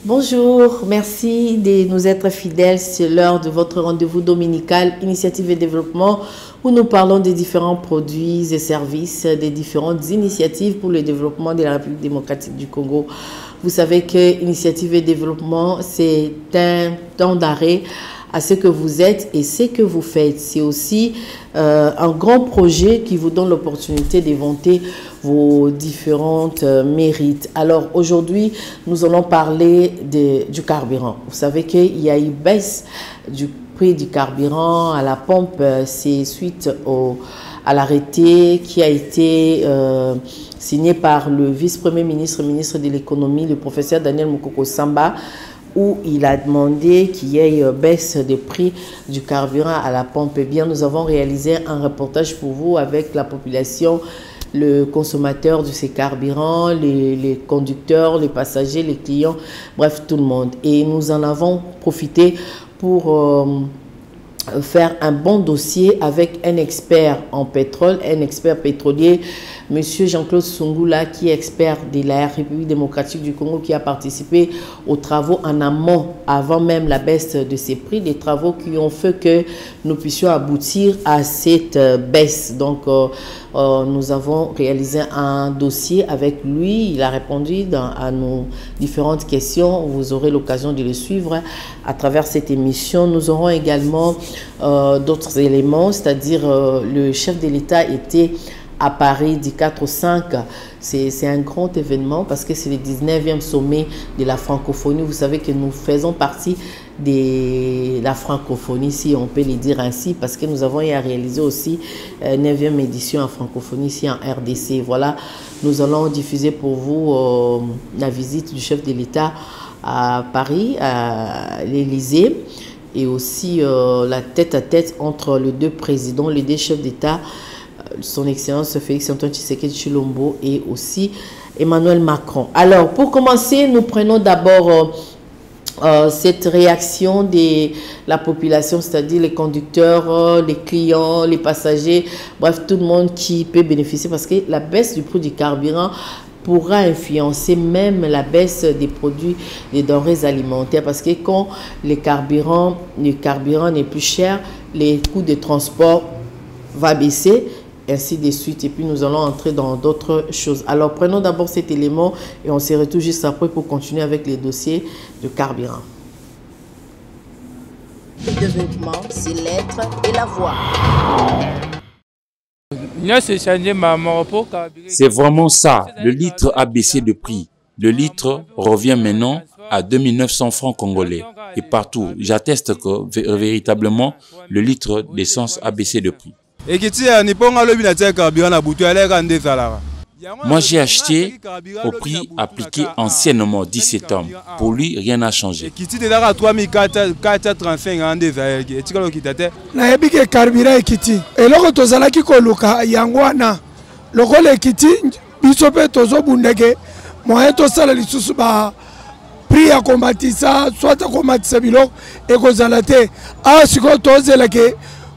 Bonjour, merci de nous être fidèles. C'est l'heure de votre rendez-vous dominical Initiative et Développement où nous parlons des différents produits et services, des différentes initiatives pour le développement de la République démocratique du Congo. Vous savez que Initiative et Développement, c'est un temps d'arrêt à ce que vous êtes et ce que vous faites. C'est aussi un grand projet qui vous donne l'opportunité d'éventer vos différentes mérites. Alors aujourd'hui, nous allons parler du carburant. Vous savez qu'il y a une baisse du prix du carburant à la pompe. C'est suite à l'arrêté qui a été signé par le vice-premier ministre, ministre de l'économie, le professeur Daniel Mukoko Samba, où il a demandé qu'il y ait une baisse des prix du carburant à la pompe. Eh bien, nous avons réalisé un reportage pour vous avec la population, le consommateur de ces carburants, les conducteurs, les passagers, les clients, bref, tout le monde. Et nous en avons profité pour faire un bon dossier avec un expert en pétrole, un expert pétrolier, Monsieur Jean-Claude Sungula, qui est expert de la République démocratique du Congo, qui a participé aux travaux en amont, avant même la baisse de ces prix, des travaux qui ont fait que nous puissions aboutir à cette baisse. Donc, nous avons réalisé un dossier avec lui. Il a répondu à nos différentes questions. Vous aurez l'occasion de le suivre à travers cette émission. Nous aurons également d'autres éléments, c'est-à-dire le chef de l'État était à Paris du 4 au 5. C'est un grand événement parce que c'est le 19e sommet de la francophonie. Vous savez que nous faisons partie de la francophonie, si on peut le dire ainsi, parce que nous avons réalisé aussi 9e édition en francophonie ici en RDC. Voilà, nous allons diffuser pour vous la visite du chef de l'État à Paris, à l'Élysée, et aussi la tête-à-tête entre les deux présidents, les deux chefs d'État, son Excellence Félix Antoine Tshisekedi Tshilombo et aussi Emmanuel Macron. Alors, pour commencer, nous prenons d'abord cette réaction de la population, c'est-à-dire les conducteurs, les clients, les passagers, bref, tout le monde qui peut bénéficier, parce que la baisse du prix du carburant pourra influencer même la baisse des produits, des denrées alimentaires, parce que quand le carburant n'est plus cher, les coûts de transport vont baisser, ainsi de suite. Et puis nous allons entrer dans d'autres choses. Alors prenons d'abord cet élément et on se retrouve juste après pour continuer avec les dossiers de carburant. Le développement, c'est l'être et la voix. C'est vraiment ça. Le litre a baissé de prix. Le litre revient maintenant à 2900 francs congolais. Et partout, j'atteste que véritablement, le litre d'essence a baissé de prix. Moi, j'ai acheté au prix appliqué anciennement, 10 septembre. Pour lui, rien n'a changé.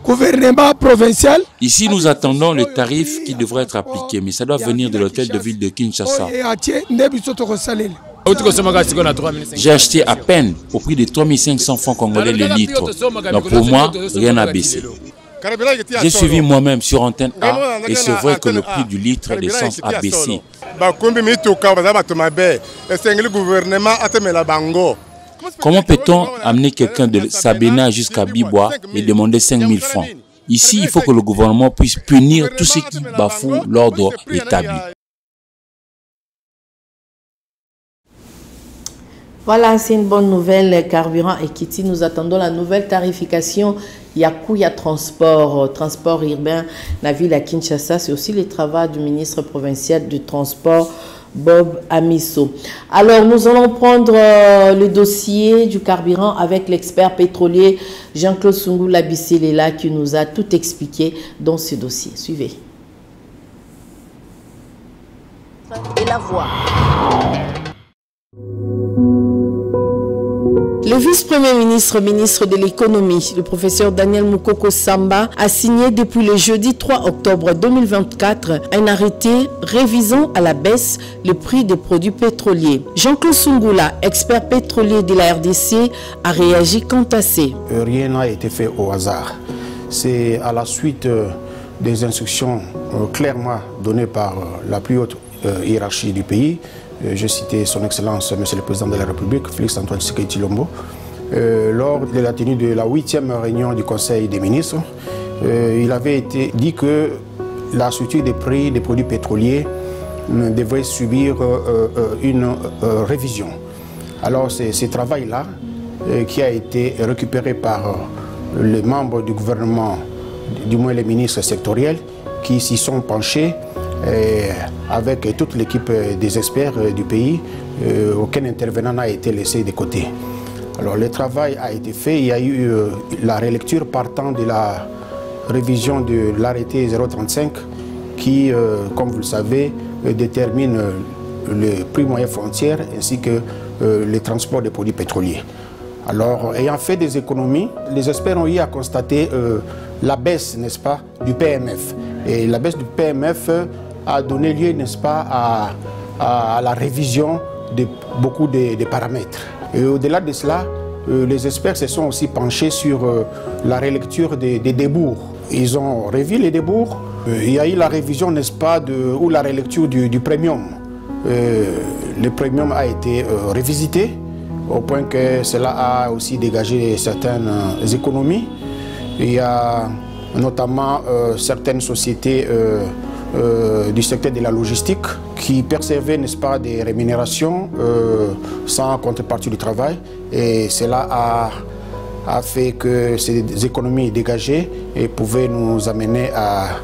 Gouvernement provincial. Ici, nous attendons le tarif qui devrait être appliqué, mais ça doit venir de l'hôtel de ville de Kinshasa. J'ai acheté à peine au prix de 3500 francs congolais le litre. Donc pour moi, rien n'a baissé. J'ai suivi moi-même sur Antenne A et c'est vrai que le prix du litre d'essence a baissé. Comment peut-on amener quelqu'un de Sabena jusqu'à Bibois et demander 5000 francs? Ici, il faut que le gouvernement puisse punir tous ceux qui bafouent l'ordre établi. Voilà, c'est une bonne nouvelle, carburant et Kitty. Nous attendons la nouvelle tarification. Yakuya Transport, transport urbain, la ville à Kinshasa. C'est aussi le travail du ministre provincial du transport, Bob Amiso. Alors, nous allons prendre le dossier du carburant avec l'expert pétrolier Jean-Claude Sungula Bisselela qui nous a tout expliqué dans ce dossier. Suivez. Et la voix. Le vice-premier ministre, ministre de l'économie, le professeur Daniel Moukoko Samba, a signé depuis le jeudi 3 octobre 2024 un arrêté révisant à la baisse le prix des produits pétroliers. Jean-Claude Sungula, expert pétrolier de la RDC, a réagi quant à ces. Rien n'a été fait au hasard. C'est à la suite des instructions clairement données par la plus haute hiérarchie du pays. Je citais son Excellence, Monsieur le Président de la République, Félix Antoine Tshisekedi Tshilombo, lors de la tenue de la 8e réunion du Conseil des ministres. Il avait été dit que la structure des prix des produits pétroliers devrait subir une révision. Alors c'est ce travail-là qui a été récupéré par les membres du gouvernement, du moins les ministres sectoriels, qui s'y sont penchés avec toute l'équipe des experts du pays. Aucun intervenant n'a été laissé de côté. Alors le travail a été fait, il y a eu la relecture partant de la révision de l'arrêté 035 qui, comme vous le savez, détermine le prix moyen frontière ainsi que le transport des produits pétroliers. Alors, ayant fait des économies, les experts ont eu à constater la baisse, n'est-ce pas, du PMF. Et la baisse du PMF a donné lieu, n'est-ce pas, à la révision de beaucoup de paramètres. Et au-delà de cela, les experts se sont aussi penchés sur la relecture des débours. Ils ont revu les débours. Il y a eu la révision, n'est-ce pas, ou la relecture du premium. Le premium a été revisité au point que cela a aussi dégagé certaines économies. Il y a notamment certaines sociétés du secteur de la logistique qui percevaient, n'est-ce pas, des rémunérations sans contrepartie du travail, et cela a fait que ces économies dégagées et pouvaient nous amener à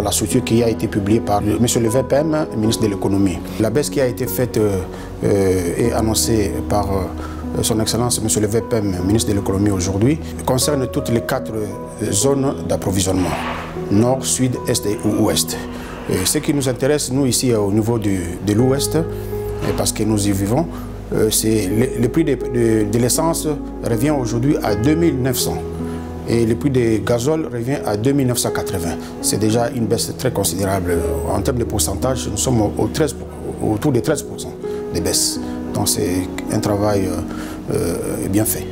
la structure qui a été publiée par M. le VPM, ministre de l'économie. La baisse qui a été faite et annoncée par son Excellence, M. le VPM, ministre de l'économie aujourd'hui, concerne toutes les 4 zones d'approvisionnement, nord, sud, est et ouest. Et ce qui nous intéresse, nous, ici, au niveau de l'ouest, parce que nous y vivons, c'est le prix de l'essence revient aujourd'hui à 2900. Et le prix des gazole revient à 2980. C'est déjà une baisse très considérable. En termes de pourcentage, nous sommes autour de 13% de baisse. Donc c'est un travail bien fait.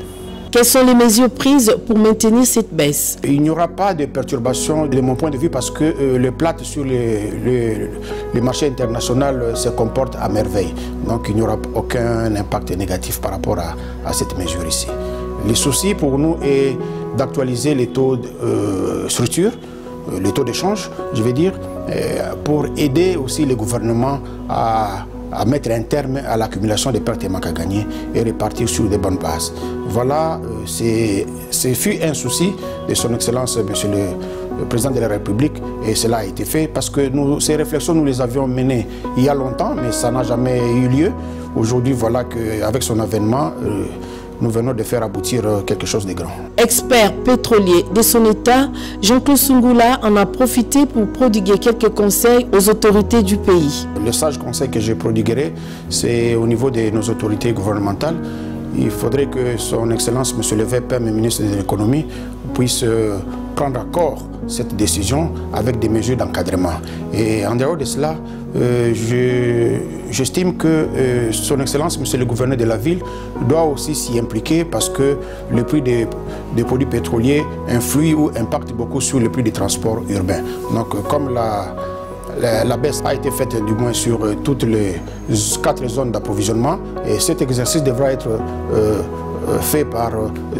Quelles sont les mesures prises pour maintenir cette baisse? Il n'y aura pas de perturbation de mon point de vue parce que le plat sur le marché international se comporte à merveille. Donc il n'y aura aucun impact négatif par rapport à cette mesure ici. Le souci pour nous est d'actualiser les taux de structure, les taux d'échange, je veux dire, pour aider aussi le gouvernement à mettre un terme à l'accumulation des pertes et manques à gagner et repartir sur des bonnes bases. Voilà, ce fut un souci de son Excellence, Monsieur le Président de la République, et cela a été fait parce que ces réflexions, nous les avions menées il y a longtemps, mais ça n'a jamais eu lieu. Aujourd'hui, voilà qu'avec son avènement, nous venons de faire aboutir quelque chose de grand. Expert pétrolier de son État, Jean-Claude Sungula en a profité pour prodiguer quelques conseils aux autorités du pays. Le sage conseil que je prodiguerai, c'est au niveau de nos autorités gouvernementales. Il faudrait que son Excellence, Monsieur le VPM, ministre de l'économie, puisse prendre à corps cette décision avec des mesures d'encadrement. Et en dehors de cela, j'estime que son Excellence, Monsieur le gouverneur de la ville, doit aussi s'y impliquer parce que le prix des produits pétroliers influe ou impacte beaucoup sur le prix des transports urbains. Donc comme la baisse a été faite du moins sur toutes les 4 zones d'approvisionnement, et cet exercice devra être fait par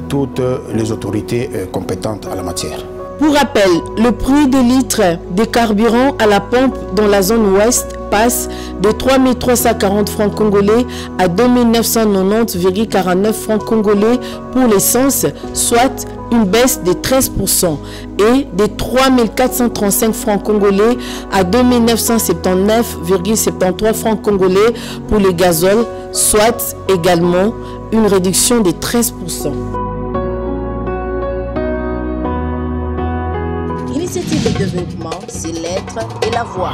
toutes les autorités compétentes à la matière. Pour rappel, le prix de litre de carburant à la pompe dans la zone ouest passe de 3 340 francs congolais à 2 990,49 francs congolais pour l'essence, soit une baisse de 13%, et de 3 435 francs congolais à 2 979,73 francs congolais pour le gazole, soit également une réduction de 13%. Initiative de développement, c'est l'être et la voix.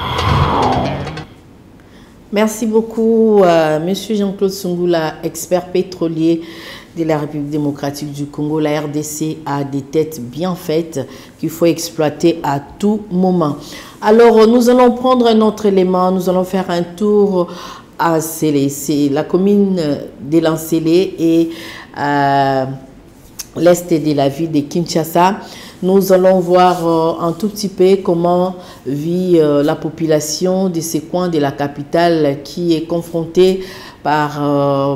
Merci beaucoup, Monsieur Jean-Claude Sungula, expert pétrolier de la République démocratique du Congo. La RDC a des têtes bien faites qu'il faut exploiter à tout moment. Alors, nous allons prendre un autre élément. Nous allons faire un tour à Sélé. C'est la commune d'Elansélé et l'est de la ville de Kinshasa. Nous allons voir un tout petit peu comment vit la population de ces coins de la capitale qui est confrontée par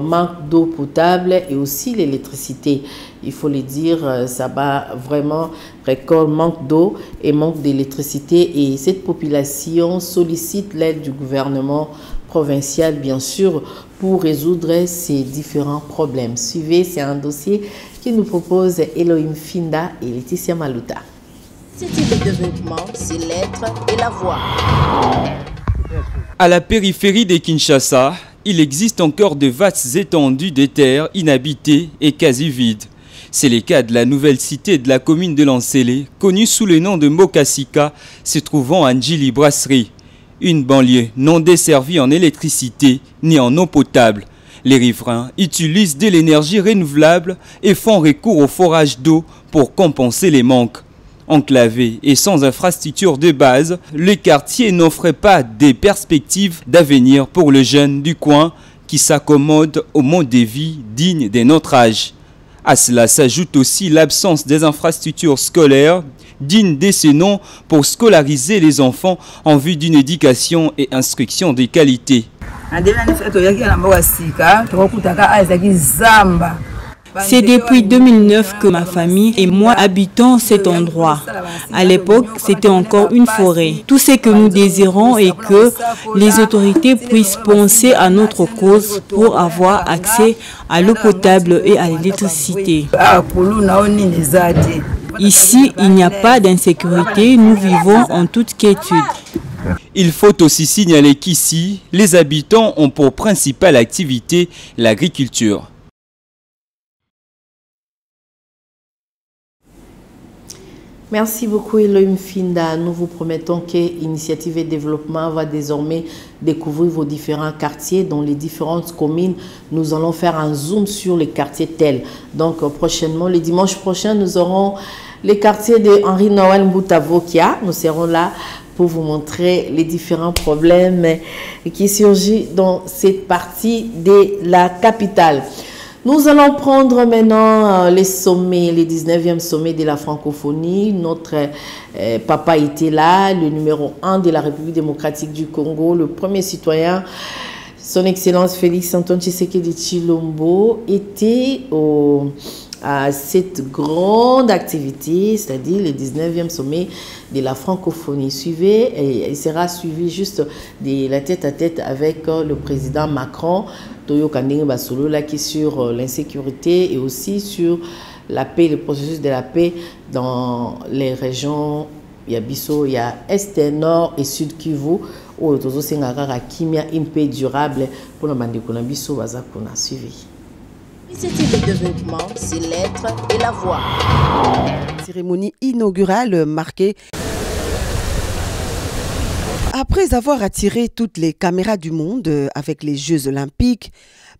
manque d'eau potable et aussi l'électricité. Il faut le dire, ça va vraiment record manque d'eau et manque d'électricité. Et cette population sollicite l'aide du gouvernement provincial, bien sûr, pour résoudre ces différents problèmes. Suivez, c'est un dossier qui nous propose Elohim Finda et Laetitia Maluta. Cette idée de développement, c'est l'être et la voix. À la périphérie de Kinshasa, il existe encore de vastes étendues de terres inhabitées et quasi vides. C'est le cas de la nouvelle cité de la commune de Lansélé, connue sous le nom de Mokasika, se trouvant à Ndjili Brasserie. Une banlieue non desservie en électricité ni en eau potable. Les riverains utilisent de l'énergie renouvelable et font recours au forage d'eau pour compenser les manques. Enclavé et sans infrastructure de base, le quartier n'offre pas des perspectives d'avenir pour les jeunes du coin qui s'accommodent au mode de vie digne de notre âge. À cela s'ajoute aussi l'absence des infrastructures scolaires dignes de ce nom pour scolariser les enfants en vue d'une éducation et instruction de qualité. C'est depuis 2009 que ma famille et moi habitons cet endroit. À l'époque, c'était encore une forêt. Tout ce que nous désirons est que les autorités puissent penser à notre cause pour avoir accès à l'eau potable et à l'électricité. Ici, il n'y a pas d'insécurité, nous vivons en toute quiétude. Il faut aussi signaler qu'ici, les habitants ont pour principale activité l'agriculture. Merci beaucoup Elohim Finda. Nous vous promettons que Initiative et Développement va désormais découvrir vos différents quartiers dans les différentes communes. Nous allons faire un zoom sur les quartiers tels. Donc prochainement, le dimanche prochain, nous aurons les quartiers de Henri Noël Mboutavokia. Nous serons là pour vous montrer les différents problèmes qui surgissent dans cette partie de la capitale. Nous allons prendre maintenant les sommets, les 19e sommets de la francophonie. Notre papa était là, le numéro 1 de la République démocratique du Congo, le premier citoyen, son Excellence Félix Antoine Tshisekedi Tshilombo, était à cette grande activité, c'est-à-dire le 19e sommet de la francophonie. Suivez, et il sera suivi juste de la tête-à-tête avec le président Macron, Toyo Kandenge Basolo, là, qui est sur l'insécurité et aussi sur la paix, le processus de la paix dans les régions. Il y a Bisso, il y a Est, Nord et Sud Kivu, où Tozo Sengara Kimia, une paix durable pour le Mandekuna Bisso, Bazakuna. Suivi. Cette idée de développement, c'est l'être et la voix. Cérémonie inaugurale marquée. Après avoir attiré toutes les caméras du monde avec les Jeux Olympiques,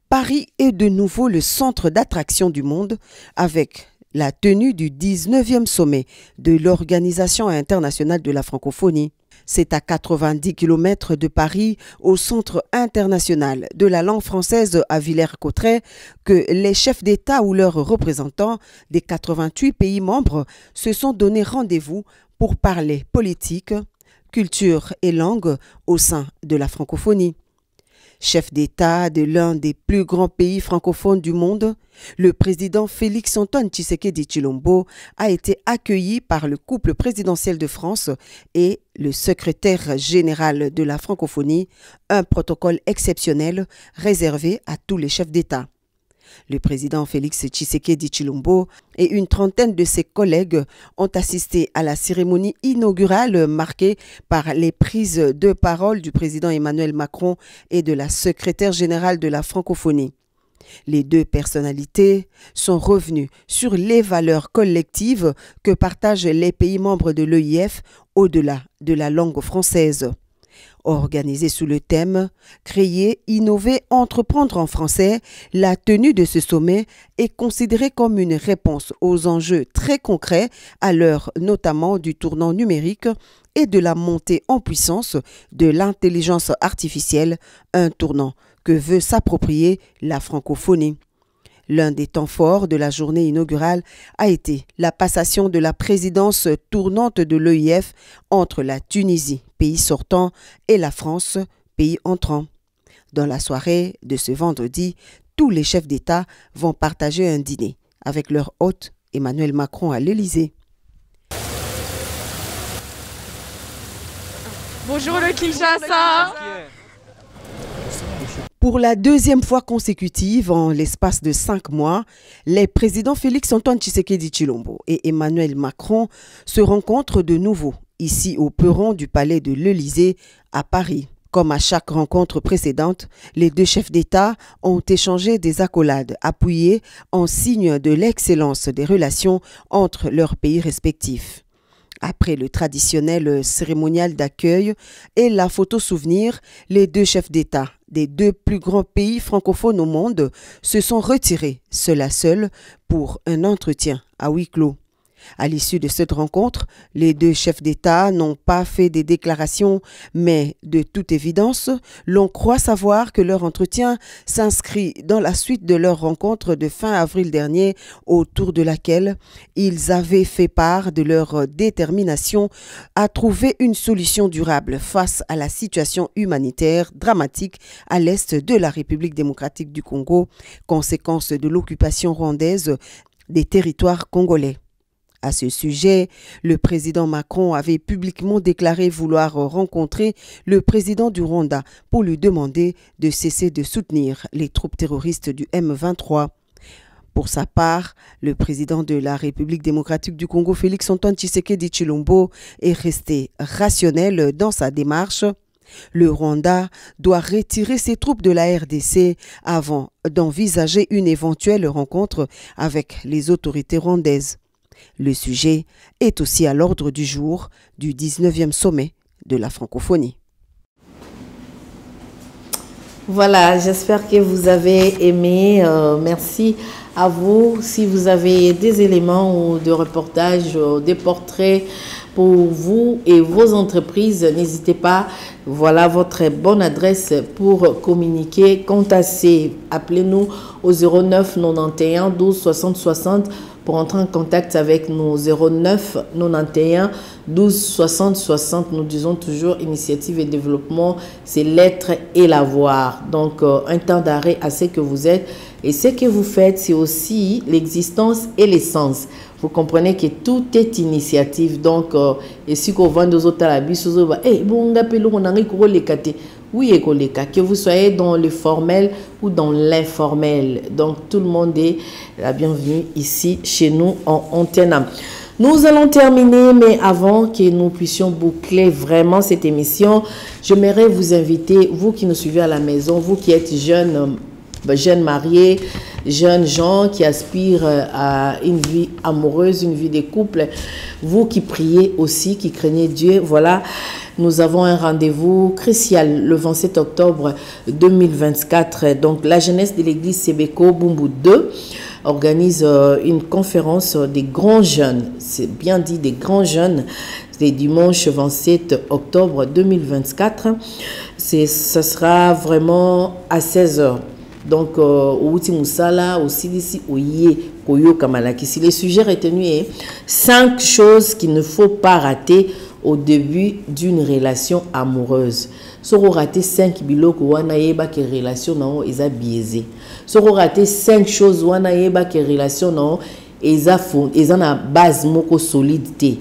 Paris est de nouveau le centre d'attraction du monde avec la tenue du 19e sommet de l'Organisation internationale de la francophonie. C'est à 90 km de Paris, au Centre international de la langue française à Villers-Cotterêts, que les chefs d'État ou leurs représentants des 88 pays membres se sont donné rendez-vous pour parler politique, culture et langue au sein de la francophonie. Chef d'État de l'un des plus grands pays francophones du monde, le président Félix Antoine Tshisekedi Tshilombo a été accueilli par le couple présidentiel de France et le secrétaire général de la francophonie, un protocole exceptionnel réservé à tous les chefs d'État. Le président Félix Tshisekedi Tshilombo et une trentaine de ses collègues ont assisté à la cérémonie inaugurale marquée par les prises de parole du président Emmanuel Macron et de la secrétaire générale de la francophonie. Les deux personnalités sont revenues sur les valeurs collectives que partagent les pays membres de l'EIF au-delà de la langue française. Organisée sous le thème « Créer, innover, entreprendre en français », la tenue de ce sommet est considérée comme une réponse aux enjeux très concrets à l'heure notamment du tournant numérique et de la montée en puissance de l'intelligence artificielle, un tournant que veut s'approprier la francophonie. L'un des temps forts de la journée inaugurale a été la passation de la présidence tournante de l'EIF entre la Tunisie, pays sortant, et la France, pays entrant. Dans la soirée de ce vendredi, tous les chefs d'État vont partager un dîner avec leur hôte Emmanuel Macron à l'Élysée. Bonjour le Kinshasa. Pour la deuxième fois consécutive, en l'espace de 5 mois, les présidents Félix-Antoine Tshisekedi Tshilombo et Emmanuel Macron se rencontrent de nouveau, ici au perron du palais de l'Élysée à Paris. Comme à chaque rencontre précédente, les deux chefs d'État ont échangé des accolades appuyées en signe de l'excellence des relations entre leurs pays respectifs. Après le traditionnel cérémonial d'accueil et la photo souvenir, les deux chefs d'État des deux plus grands pays francophones au monde se sont retirés, seul à seul, pour un entretien à huis clos. À l'issue de cette rencontre, les deux chefs d'État n'ont pas fait des déclarations, mais de toute évidence, l'on croit savoir que leur entretien s'inscrit dans la suite de leur rencontre de fin avril dernier, autour de laquelle ils avaient fait part de leur détermination à trouver une solution durable face à la situation humanitaire dramatique à l'est de la République démocratique du Congo, conséquence de l'occupation rwandaise des territoires congolais. À ce sujet, le président Macron avait publiquement déclaré vouloir rencontrer le président du Rwanda pour lui demander de cesser de soutenir les troupes terroristes du M23. Pour sa part, le président de la République démocratique du Congo, Félix-Antoine Tshisekedi Tshilombo, est resté rationnel dans sa démarche. Le Rwanda doit retirer ses troupes de la RDC avant d'envisager une éventuelle rencontre avec les autorités rwandaises. Le sujet est aussi à l'ordre du jour du 19e sommet de la francophonie. Voilà, j'espère que vous avez aimé. Merci à vous. Si vous avez des éléments ou de reportages, des portraits pour vous et vos entreprises, n'hésitez pas. Voilà votre bonne adresse pour communiquer. Contactez, appelez-nous au 09 91 12 60 60 pour entrer en contact avec nous. 09 91 12 60 60. Nous disons toujours initiative et développement, c'est l'être et l'avoir. Donc un temps d'arrêt à ce que vous êtes et ce que vous faites, c'est aussi l'existence et l'essence. Vous comprenez que tout est initiative. Donc, et si vous vendez aux autres à la bise, oui, que vous soyez dans le formel ou dans l'informel. Donc, tout le monde est la bienvenue ici chez nous en Antenne. Nous allons terminer, mais avant que nous puissions boucler vraiment cette émission, j'aimerais vous inviter, vous qui nous suivez à la maison, vous qui êtes jeunes mariés, jeunes gens qui aspirent à une vie amoureuse, une vie de couple, vous qui priez aussi, qui craignez Dieu, voilà, nous avons un rendez-vous crucial le 27 octobre 2024. Donc, la jeunesse de l'église Sebeko Bumbu 2 organise une conférence des grands jeunes, c'est bien dit des grands jeunes, c'est dimanche 27 octobre 2024. Ce sera vraiment à 16h. Donc, au Musala, au Silisi, au Yé, Koyo Kamalaki. Si les sujets retenus est 5 choses qu'il ne faut pas rater au début d'une relation amoureuse. Si vous ratez 5 biloko, wana yeba que relation non est biaisée. Si vous ratez 5 choses, wana yeba que relation non est na base moko solidité.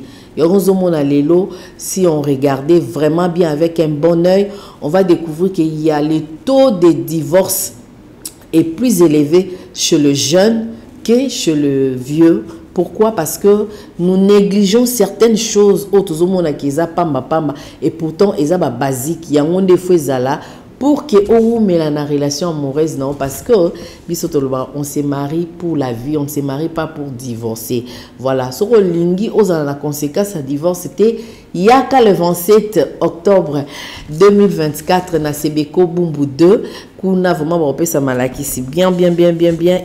Si on regardait vraiment bien avec un bon œil, on va découvrir qu'il y a le taux de divorce est plus élevé chez le jeune que chez le vieux. Pourquoi? Parce que nous négligeons certaines choses autres et pourtant ils sont basiques. Il y a des fois là pour que on met la relation amoureuse non parce que on se marie pour la vie, on ne se marie pas pour divorcer. Voilà. Sur lingi aux la conséquence à divorce c'était Yaka le 27 octobre 2024 na Sebeko Bumbu 2 kuna vraiment repé sa malaki c'est bien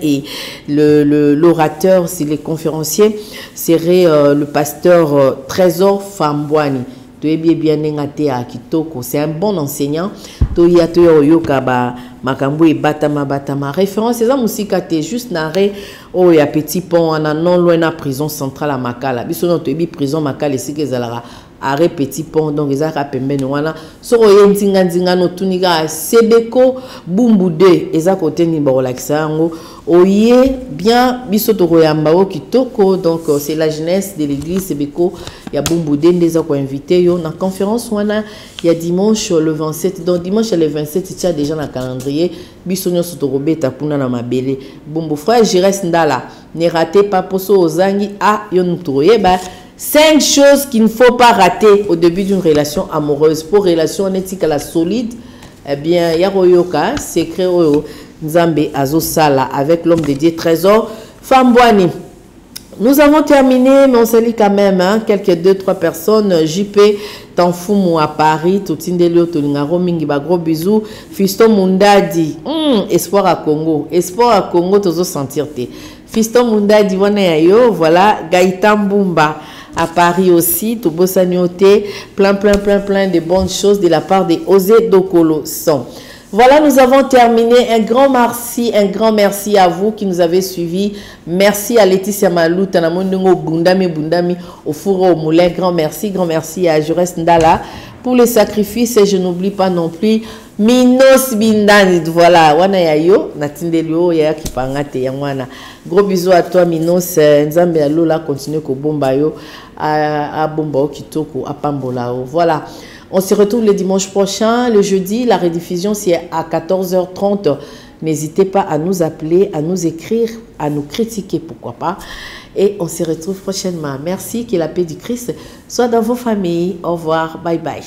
et l'orateur c'est les conférenciers serait le pasteur Trésor Fambouani. C'est un bon enseignant. Batama référence c'est ça musique juste narré oh il y a petit pont on a non loin la prison centrale à Makala biso no tobi prison Makala c'est que zalara arrêt petit pont donc ils a pembeni wana so oyenzinga no tuniga Sebeko Bumbu 2 eza côté ni bolakisa ngo oye bien biso to koyamba o kitoko donc c'est la jeunesse de l'église Sebeko ya Bumbu 2 ndeza ko invité yo na conférence wana il y a dimanche le 27 donc dimanche le 27 tu as déjà na calendrier biso nyoso to robeta kuna na mabele Bumbu frère Jires Ndala ne ratez pas poso ozangi a yo ntoye ba 5 choses qu'il ne faut pas rater au début d'une relation amoureuse. Pour relation éthique à la solide, eh bien, Yaroyoka, secret Nzambe Azosala avec l'homme de Dieu Trésor Fambouani. Nous avons terminé, mais on se lit quand même, hein, quelques 2-3 personnes. JP Tanfumu à Paris, Toutindelio Tolingaro Mingiba, gros bisous. Fiston Mundadi, espoir à Congo. Espoir à Congo, tozo sentir te. Fiston Mundadi, voilà, Gaïtan Bumba. À Paris aussi, Tobo Sanyote, plein de bonnes choses de la part des Osé Dokolo Son. Voilà, nous avons terminé. Un grand merci à vous qui nous avez suivis. Merci à Laetitia Malou, Tanamondungo, Bundami, au four au moulin. Grand merci à Jures Ndala pour les sacrifices. Et je n'oublie pas non plus Minos Bindani. Voilà, wana yayo, natindelio ya kipangate ya wana. Gros bisous à toi Minos. Nzambe alola continue ko bomba yo à bomba kitoko à pambolao. Voilà. On se retrouve le dimanche prochain, le jeudi. La rediffusion, c'est à 14h30. N'hésitez pas à nous appeler, à nous écrire, à nous critiquer, pourquoi pas. Et on se retrouve prochainement. Merci, que la paix du Christ soit dans vos familles. Au revoir, bye bye.